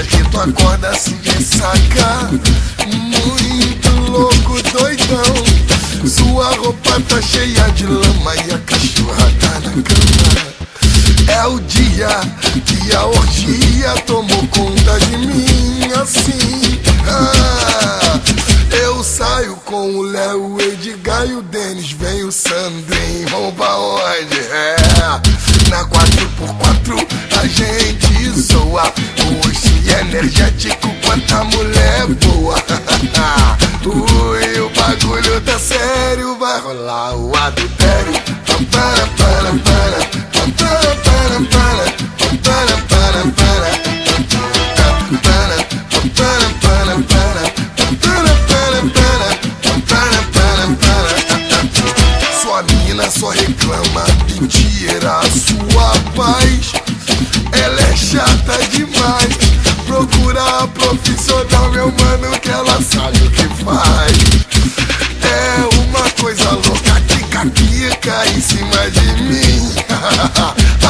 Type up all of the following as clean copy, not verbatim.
dias que tu acorda se ressaca, muito louco, doidão. Sua roupa tá cheia de lama e a cachorra tá na cama. É o dia que a orgia tomou conta de mim, assim. Eu saio com o Léo, o Edgar e o Denis, vem o Sandrinho, vamos pra onde? Na 4x4 a gente zoa, hoje energético quanta mulher boa. Ui, o bagulho tá sério, vai rolar o adultério. Para, para, para. Sua mina só reclama e tira a sua paz. Ela é chata demais. Procura a profissional, meu mano, que ela sabe o que faz. É uma coisa louca, tica em cima de mim.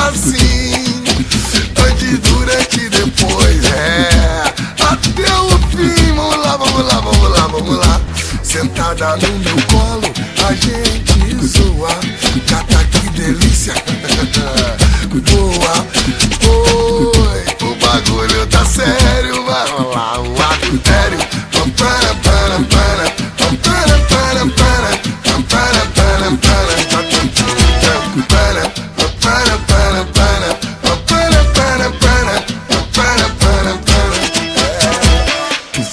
Assim, antes, durante e depois, até o fim. Vamos lá, vamos lá, vamos lá, vamos lá. Sentada no meu colo, a gente zoa. Gata, que delícia. Boa, oi, o bagulho tá sério, vai rolar o adultério. Para, para, para.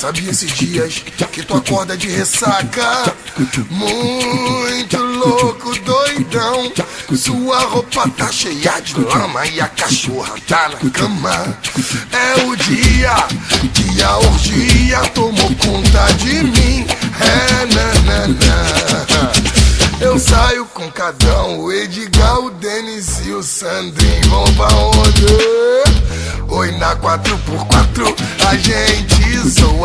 Sabe esses dias que tu acorda de ressaca, muito louco, doidão. Sua roupa tá cheia de lama e a cachorra tá na cama. É o dia que a orgia tomou conta de mim. Eu saio com Cadão, o Edgar, o Denis e o Sandrinho, vão pra onde? Oi, na 4x4 a gente zoa.